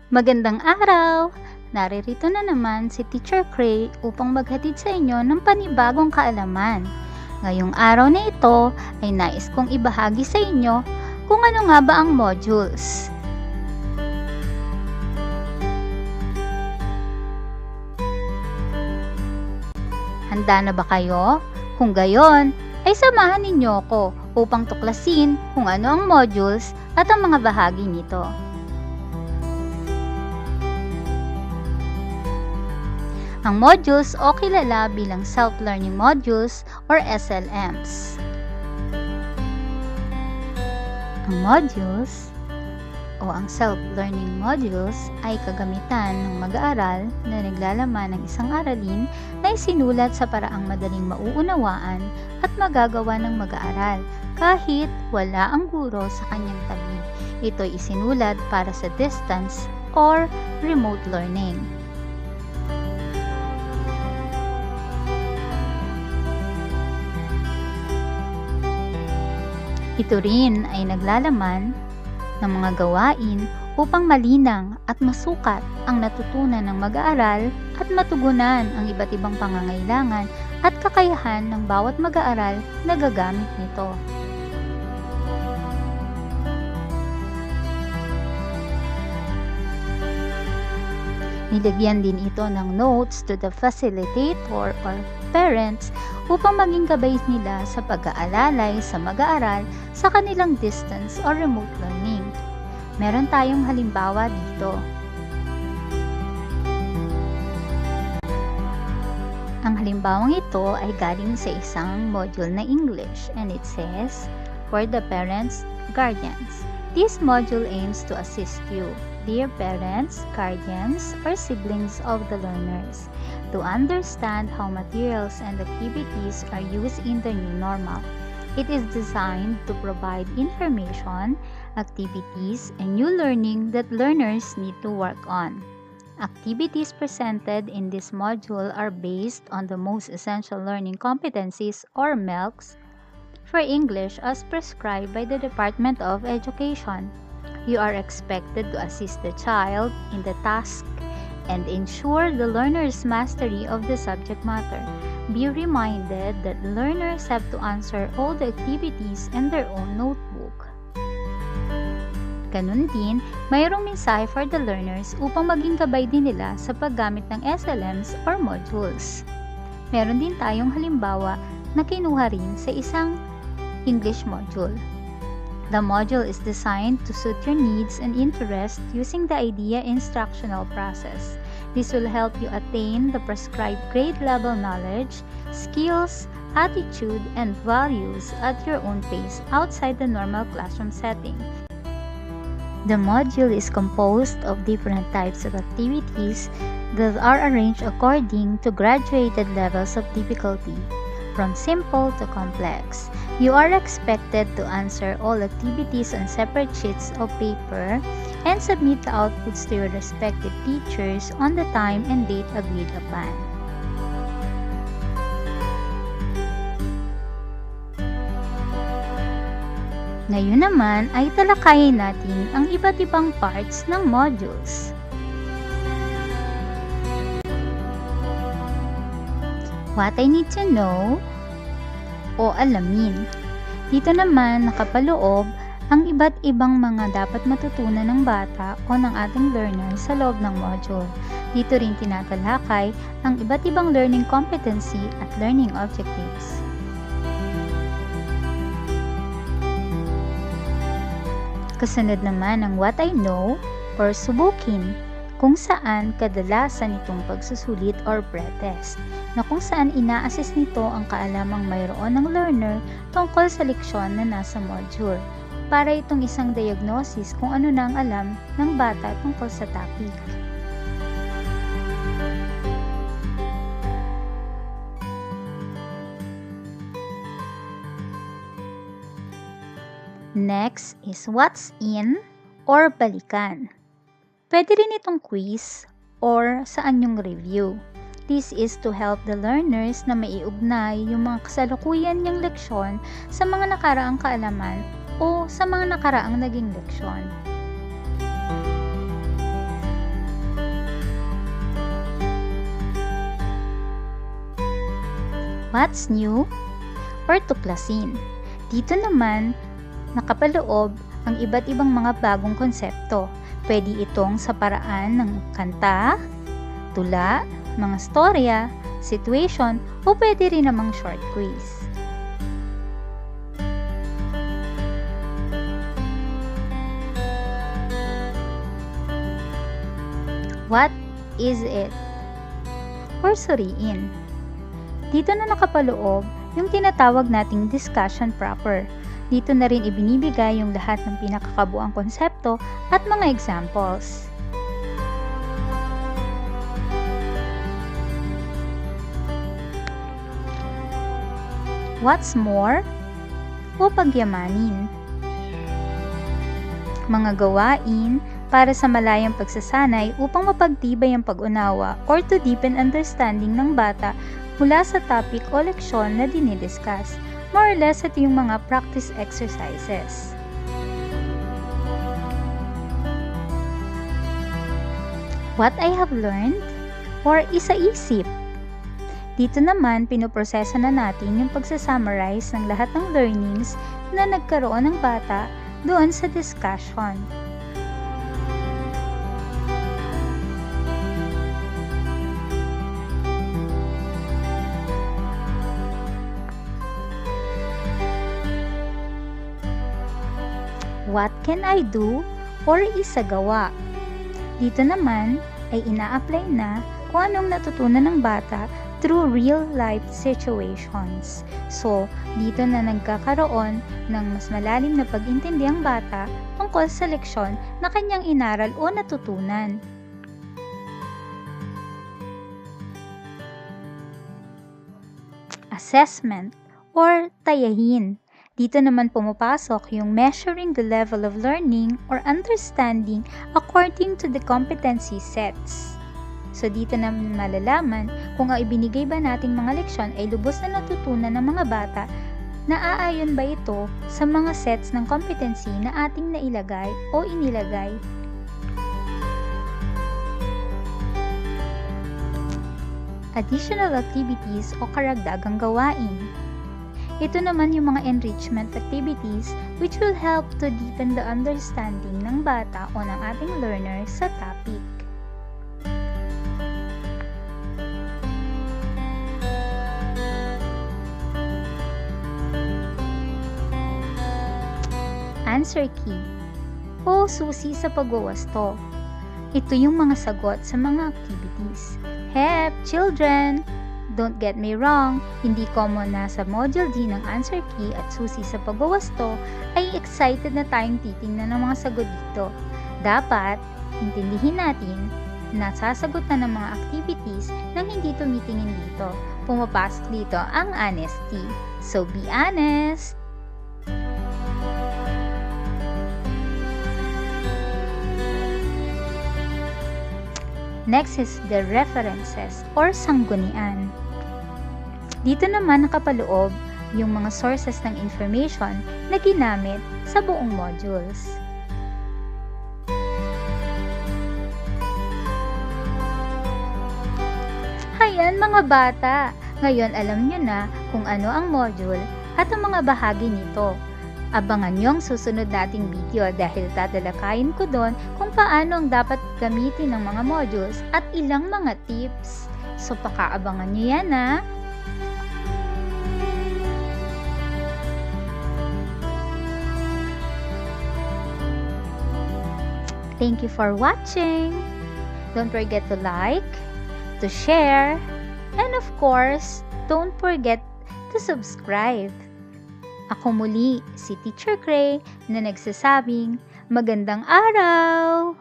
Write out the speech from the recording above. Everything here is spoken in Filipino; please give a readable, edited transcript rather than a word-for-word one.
Magandang araw! Naririto na naman si Teacher Cray upang maghatid sa inyo ng panibagong kaalaman. Ngayong araw na ito ay nais kong ibahagi sa inyo kung ano nga ba ang modules. Handa na ba kayo? Kung gayon, ay samahan ninyo ako upang tuklasin kung ano ang modules at ang mga bahagi nito. Ang modules o kilala bilang Self-Learning Modules or SLMs. Ang modules o ang Self-Learning Modules ay kagamitan ng mag-aaral na naglalaman ng isang aralin na isinulat sa paraang madaling mauunawaan at magagawa ng mag-aaral kahit wala ang guro sa kanyang tabi. Ito'y isinulat para sa distance or remote learning. Ito rin ay naglalaman ng mga gawain upang malinang at masukat ang natutunan ng mag-aaral at matugunan ang iba't ibang pangangailangan at kakayahan ng bawat mag-aaral na gagamit nito. Nilagyan din ito ng notes to the facilitator or parents upang maging gabay nila sa pag-aalalay sa mag-aaral sa kanilang distance or remote learning. Meron tayong halimbawa dito. Ang halimbawang ito ay galing sa isang module na English and it says, for the parents, guardians. This module aims to assist you, dear parents, guardians, or siblings of the learners, to understand how materials and activities are used in the new normal. It is designed to provide information, activities, and new learning that learners need to work on. Activities presented in this module are based on the most essential learning competencies or MELCs for English as prescribed by the Department of Education. You are expected to assist the child in the task and ensure the learner's mastery of the subject matter. Be reminded that learners have to answer all the activities in their own notebook. Ganun din, mayroong mensahe for the learners upang maging gabay din nila sa paggamit ng SLMs or modules. Meron din tayong halimbawa na kinuha rin sa isang English module. The module is designed to suit your needs and interests using the IDEA instructional process. This will help you attain the prescribed grade level knowledge, skills, attitude, and values at your own pace outside the normal classroom setting. The module is composed of different types of activities that are arranged according to graduated levels of difficulty, from simple to complex. You are expected to answer all activities on separate sheets of paper and submit the outputs to your respective teachers on the time and date agreed upon. Ngayon naman ay talakayin natin ang iba't ibang parts ng modules. What I need to know o alamin. Dito naman nakapaloob ang iba't ibang mga dapat matutunan ng bata o ng ating learner sa loob ng module. Dito rin tinatalakay ang iba't ibang learning competency at learning objectives. Kasunod naman ang what I know or subukin, kung saan kadalasan itong pagsusulit or pretest, na kung saan ina-assess nito ang kaalamang mayroon ng learner tungkol sa leksyon na nasa module, para itong isang diagnosis kung ano na ang alam ng bata tungkol sa topic. Next is what's in or balikan. Pwede rin itong quiz or sa anyong review. This is to help the learners na maiugnay yung mga kasalukuyan niyang leksyon sa mga nakaraang kaalaman o sa mga nakaraang naging leksyon. What's new? Or tuklasin. Dito naman, nakapaloob ang iba't ibang mga bagong konsepto. Pwede itong sa paraan ng kanta, tula, mga storya, situation, o pwede rin namang short quiz. What is it? Or suriin. Dito na nakapaloob yung tinatawag nating discussion proper. Dito na rin ibinibigay yung lahat ng pinakakabuang konsepto at mga examples. What's more? O pagyamanin. Mga gawain para sa malayang pagsasanay upang mapagtibay ang pag-unawa or to deepen understanding ng bata mula sa topic o leksyon na dinidiscuss. More or less, ito yung mga practice exercises. What I have learned or isa-isip. Dito naman, pinoproseso na natin yung pagsa-summarize ng lahat ng learnings na nagkaroon ng bata doon sa discussion. What can I do or isagawa? Dito naman ay ina-apply na kung anong natutunan ng bata through real-life situations. So, dito na nagkakaroon ng mas malalim na pag-intindi ang bata tungkol sa leksyon na kanyang inaral o natutunan. Assessment or tayahin. Dito naman pumapasok yung measuring the level of learning or understanding according to the competency sets. So dito naman malalaman kung ang ibinigay ba nating mga leksyon ay lubos na natutunan ng mga bata, naaayon ba ito sa mga sets ng competency na ating nailagay o inilagay. Additional activities o karagdagang gawain. Ito naman yung mga enrichment activities which will help to deepen the understanding ng bata o ng ating learner sa topic. Answer key o susi sa pagwawasto. Ito yung mga sagot sa mga activities. Hep, children! Don't get me wrong, hindi common na sa Module D ng answer key at susi sa pagwawasto ay excited na tayong titingnan ng mga sagot dito. Dapat, intindihin natin na sasagot na ng mga activities nang hindi tumitingin dito. Pumapasok dito ang honesty. So be honest! Next is the references or sanggunian. Dito naman nakapaloob yung mga sources ng information na ginamit sa buong modules. Hayan mga bata! Ngayon alam nyo na kung ano ang module at ang mga bahagi nito. Abangan nyo ang susunod nating video dahil tatalakayin ko doon kung paano ang dapat gamitin ng mga modules at ilang mga tips. So pakaabangan nyo yan ha! Thank you for watching! Don't forget to like, to share, and of course, don't forget to subscribe. Ako muli, si Teacher Gray na nagsasabing, magandang araw!